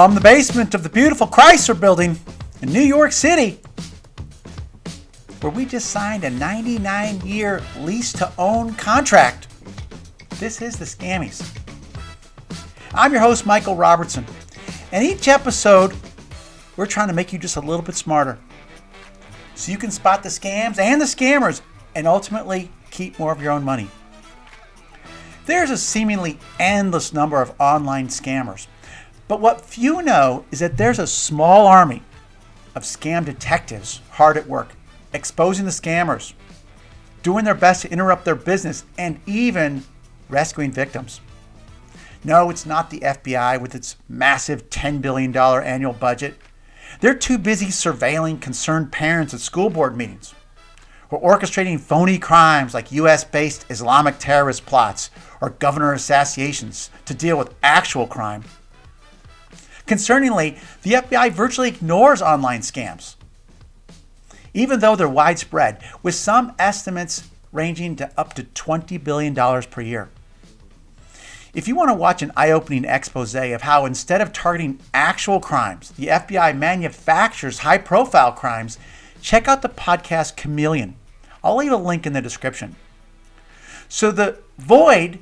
From the basement of the beautiful Chrysler building in New York City, where we just signed a 99-year lease-to-own contract. This is the Scammies. I'm your host, Michael Robertson, and each episode, we're trying to make you just a little bit smarter so you can spot the scams and the scammers and ultimately keep more of your own money. There's a seemingly endless number of online scammers, but what few know is that there's a small army of scam detectives hard at work, exposing the scammers, doing their best to interrupt their business, and even rescuing victims. No, it's not the FBI with its massive $10 billion annual budget. They're too busy surveilling concerned parents at school board meetings, or orchestrating phony crimes like US-based Islamic terrorist plots or governor assassinations to deal with actual crime. Concerningly, the FBI virtually ignores online scams, even though they're widespread, with some estimates ranging to up to $20 billion per year. If you want to watch an eye-opening expose of how instead of targeting actual crimes, the FBI manufactures high-profile crimes, check out the podcast Chameleon. I'll leave a link in the description. So the void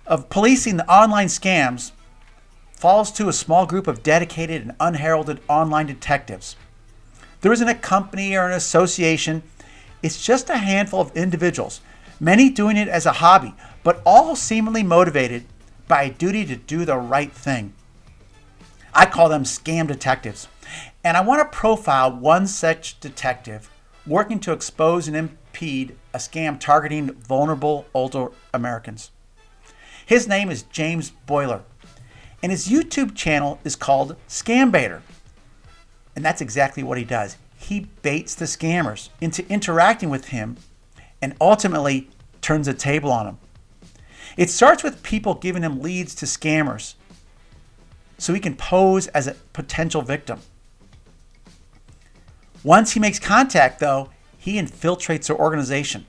of policing the online scams falls to a small group of dedicated and unheralded online detectives. There isn't a company or an association. It's just a handful of individuals, many doing it as a hobby, but all seemingly motivated by a duty to do the right thing. I call them scam detectives, and I want to profile one such detective working to expose and impede a scam targeting vulnerable older Americans. His name is James Boiler, and his YouTube channel is called Scambaiter. And that's exactly what he does. He baits the scammers into interacting with him and ultimately turns the table on them. It starts with people giving him leads to scammers so he can pose as a potential victim. Once he makes contact, though, he infiltrates their organization.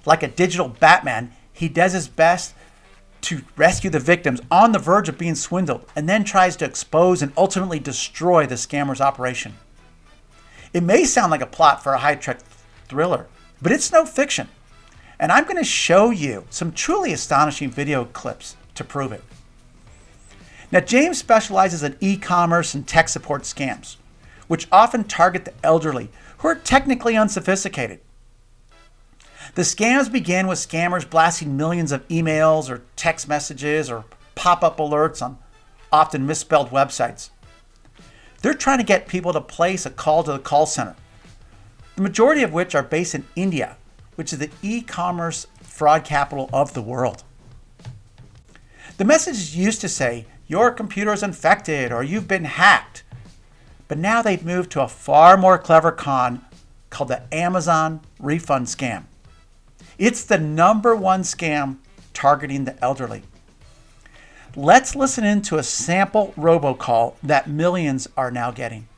Like a digital Batman, he does his best to rescue the victims on the verge of being swindled and then tries to expose and ultimately destroy the scammer's operation. It may sound like a plot for a high-tech thriller, but it's no fiction. And I'm going to show you some truly astonishing video clips to prove it. Now, James specializes in e-commerce and tech support scams, which often target the elderly who are technically unsophisticated. The scams begin with scammers blasting millions of emails or text messages or pop-up alerts on often misspelled websites. They're trying to get people to place a call to the call center, the majority of which are based in India, which is the e-commerce fraud capital of the world. The messages used to say, your computer is infected or you've been hacked. But now they've moved to a far more clever con called the Amazon refund scam. It's the number one scam targeting the elderly. Let's listen in to a sample robocall that millions are now getting.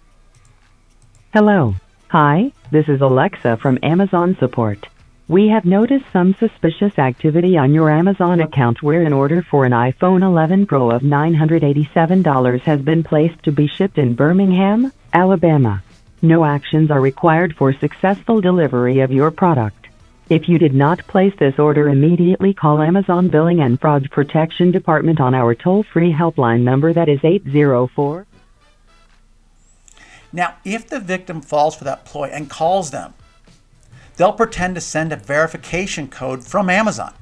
Hello. Hi, this is Alexa from Amazon Support. We have noticed some suspicious activity on your Amazon account where an order for an iPhone 11 Pro of $987 has been placed to be shipped in Birmingham, Alabama. No actions are required for successful delivery of your product. If you did not place this order, immediately call Amazon Billing and Fraud Protection Department on our toll-free helpline number that is 804. Now, if the victim falls for that ploy and calls them, they'll pretend to send a verification code from Amazon.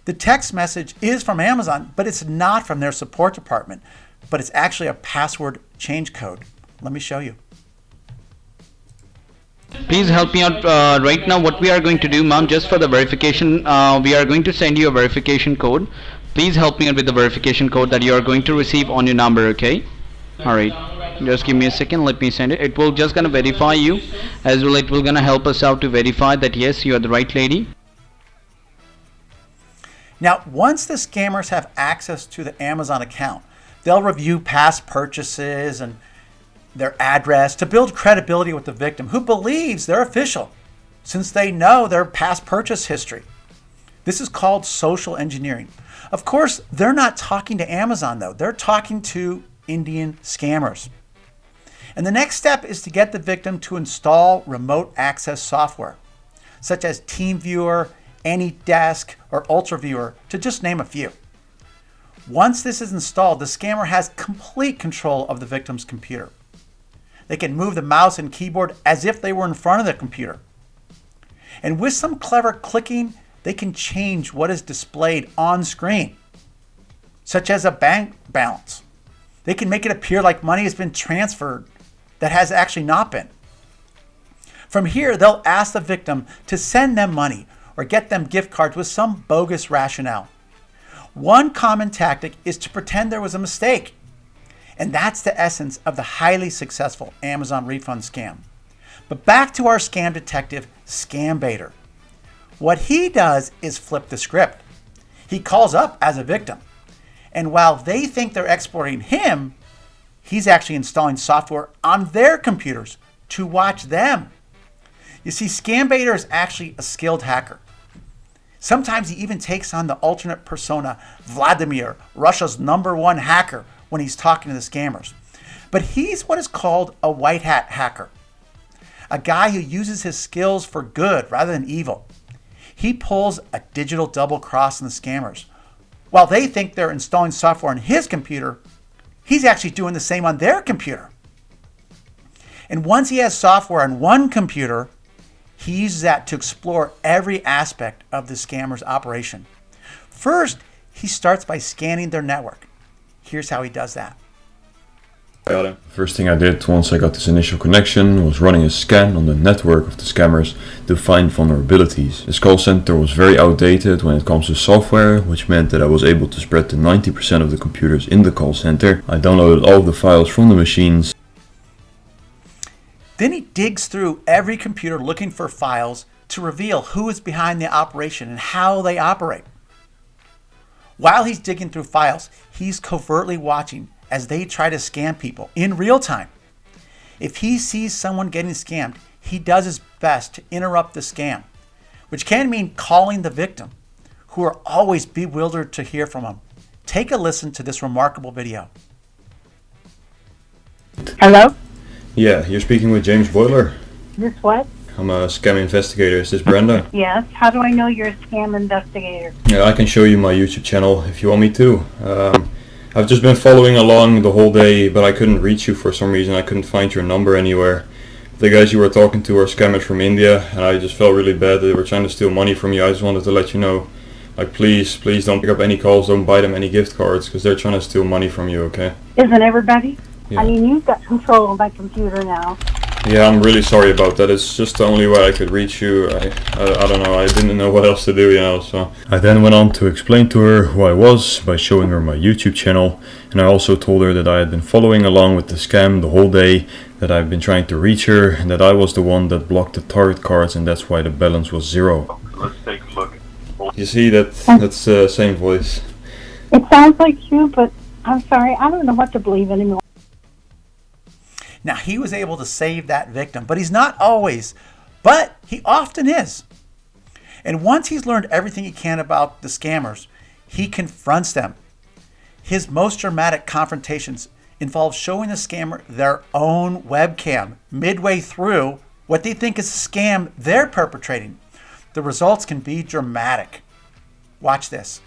The text message is from Amazon, but it's not from their support department, but it's actually a password change code. Let me show you. Please help me out right now. What we are going to do, ma'am, just for the verification, we are going to send you a verification code. Please help me out with the verification code that you are going to receive on your number, okay? Alright, just give me a second, let me send it. It will just gonna verify you, as well it will gonna help us out to verify that yes, you are the right lady. Now, once the scammers have access to the Amazon account, they'll review past purchases and their address to build credibility with the victim who believes they're official since they know their past purchase history. This is called social engineering. Of course, they're not talking to Amazon though. They're talking to Indian scammers. And the next step is to get the victim to install remote access software, such as TeamViewer, AnyDesk, or UltraViewer, to just name a few. Once this is installed, the scammer has complete control of the victim's computer. They can move the mouse and keyboard as if they were in front of the computer. And with some clever clicking, they can change what is displayed on screen, such as a bank balance. They can make it appear like money has been transferred that has actually not been. From here, they'll ask the victim to send them money or get them gift cards with some bogus rationale. One common tactic is to pretend there was a mistake. And that's the essence of the highly successful Amazon refund scam. But back to our scam detective, Scambaiter. What he does is flip the script. He calls up as a victim. And while they think they're exploiting him, he's actually installing software on their computers to watch them. You see, Scambaiter is actually a skilled hacker. Sometimes he even takes on the alternate persona, Vladimir, Russia's #1 hacker, when he's talking to the scammers. But he's what is called a white hat hacker, a guy who uses his skills for good rather than evil. He pulls a digital double cross on the scammers. While they think they're installing software on his computer, he's actually doing the same on their computer. And once he has software on one computer, he uses that to explore every aspect of the scammer's operation. First, he starts by scanning their network. Here's how he does that. First thing I did once I got this initial connection was running a scan on the network of the scammers to find vulnerabilities. This call center was very outdated when it comes to software, which meant that I was able to spread to 90% of the computers in the call center. I downloaded all of the files from the machines. Then he digs through every computer looking for files to reveal who is behind the operation and how they operate. While he's digging through files, he's covertly watching as they try to scam people in real time. If he sees someone getting scammed, he does his best to interrupt the scam, which can mean calling the victim, who are always bewildered to hear from him. Take a listen to this remarkable video. Hello? Yeah, you're speaking with James Boiler. This what? I'm a scam investigator. Is this Brenda? Yes. How do I know you're a scam investigator? Yeah, I can show you my YouTube channel if you want me to. I've just been following along the whole day, but I couldn't reach you for some reason. I couldn't find your number anywhere. The guys you were talking to are scammers from India, and I just felt really bad that they were trying to steal money from you. I just wanted to let you know, like, please don't pick up any calls, don't buy them any gift cards, because they're trying to steal money from you, okay? Isn't everybody? Yeah. I mean, you've got control of my computer now. Yeah, I'm really sorry about that. It's just the only way I could reach you. I don't know. I didn't know what else to do, so. I then went on to explain to her who I was by showing her my YouTube channel, and I also told her that I had been following along with the scam the whole day, that I've been trying to reach her, and that I was the one that blocked the target cards, and that's why the balance was 0. Let's take a look. You see, that's the same voice. It sounds like you, but I'm sorry, I don't know what to believe anymore. Now, he was able to save that victim, but he's not always, but he often is. And once he's learned everything he can about the scammers, he confronts them. His most dramatic confrontations involve showing the scammer their own webcam midway through what they think is a scam they're perpetrating. The results can be dramatic. Watch this.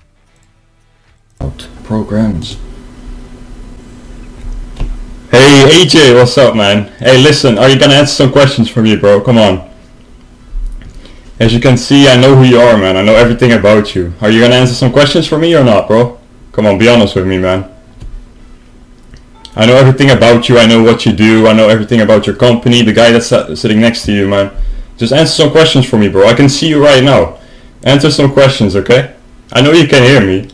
Programs. Hey AJ, what's up, man? Hey, listen, are you gonna answer some questions for me, bro? Come on. As you can see, I know who you are, man. I know everything about you. Are you gonna answer some questions for me or not, bro? Come on, be honest with me, man. I know everything about you. I know what you do. I know everything about your company. The guy that's sitting next to you, man. Just answer some questions for me, bro. I can see you right now. Answer some questions, okay? I know you can hear me.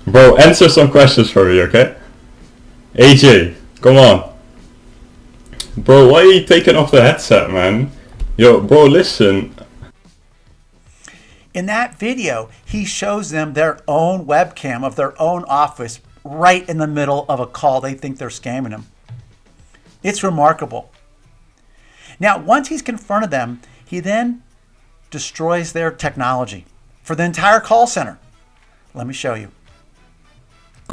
Bro, answer some questions for me, okay? AJ. Come on. Bro, why are you taking off the headset, man? Yo, bro, listen. In that video, he shows them their own webcam of their own office right in the middle of a call. They think they're scamming him. It's remarkable. Now, once he's confronted them, he then destroys their technology for the entire call center. Let me show you.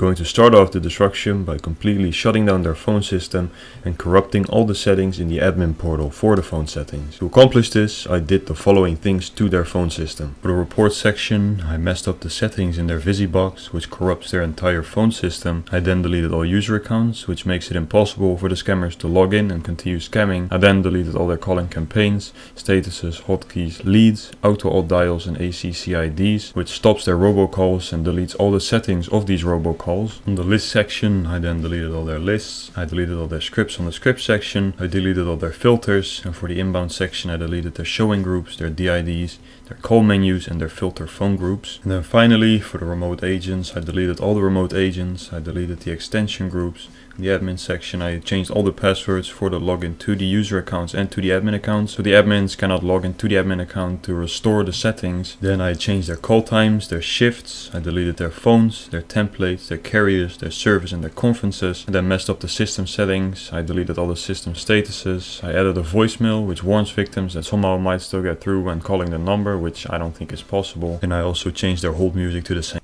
going to start off the destruction by completely shutting down their phone system and corrupting all the settings in the admin portal for the phone settings. To accomplish this, I did the following things to their phone system. For the report section, I messed up the settings in their VisiBox, which corrupts their entire phone system. I then deleted all user accounts, which makes it impossible for the scammers to log in and continue scamming. I then deleted all their calling campaigns, statuses, hotkeys, leads, auto-alt dials and ACCIDs, which stops their robocalls and deletes all the settings of these robocalls. On the list section, I then deleted all their lists, I deleted all their scripts on the script section, I deleted all their filters, and for the inbound section I deleted their showing groups, their DIDs, their call menus and their filter phone groups. And then finally, for the remote agents, I deleted all the remote agents, I deleted the extension groups. In the admin section, I changed all the passwords for the login to the user accounts and to the admin accounts, so the admins cannot log into the admin account to restore the settings. Then I changed their call times, their shifts, I deleted their phones, their templates, their carriers, their service and their conferences, and then messed up the system settings. I deleted all the system statuses. I added a voicemail which warns victims that somehow might still get through when calling the number, which I don't think is possible. And I also changed their hold music to the same.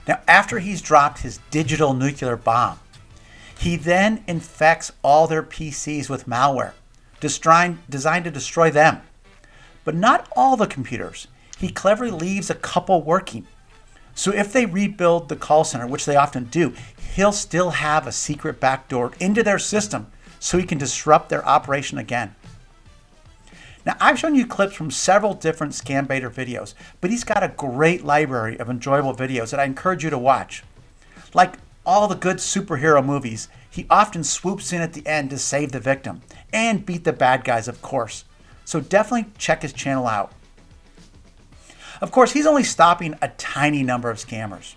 Now, after he's dropped his digital nuclear bomb, he then infects all their PCs with malware, designed to destroy them. But not all the computers. He cleverly leaves a couple working. So if they rebuild the call center, which they often do, he'll still have a secret backdoor into their system so he can disrupt their operation again. Now, I've shown you clips from several different Scambaiter videos, but he's got a great library of enjoyable videos that I encourage you to watch. Like all the good superhero movies, he often swoops in at the end to save the victim and beat the bad guys, of course. So definitely check his channel out. Of course, he's only stopping a tiny number of scammers.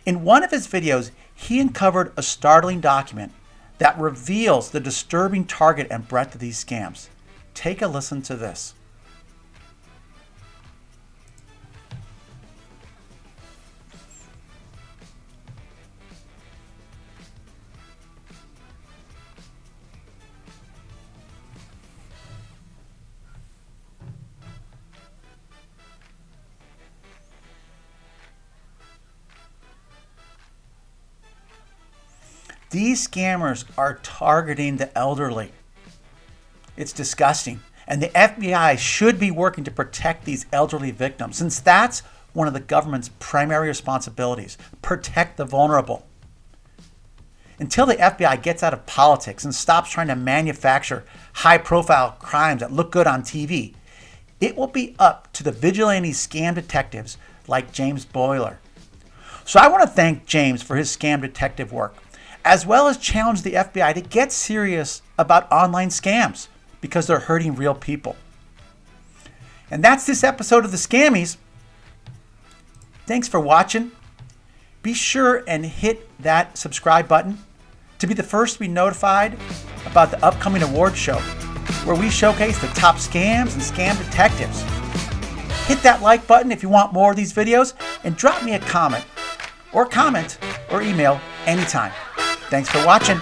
In one of his videos, he uncovered a startling document that reveals the disturbing target and breadth of these scams. Take a listen to this. These scammers are targeting the elderly. It's disgusting. And the FBI should be working to protect these elderly victims, since that's one of the government's primary responsibilities, protect the vulnerable. Until the FBI gets out of politics and stops trying to manufacture high-profile crimes that look good on TV, it will be up to the vigilante scam detectives like James Boiler. So I want to thank James for his scam detective work, as well as challenge the FBI to get serious about online scams, because they're hurting real people. And that's this episode of the Scammies. Thanks for watching. Be sure and hit that subscribe button to be the first to be notified about the upcoming award show, where we showcase the top scams and scam detectives. Hit that like button if you want more of these videos, and drop me a comment or email anytime. Thanks for watching.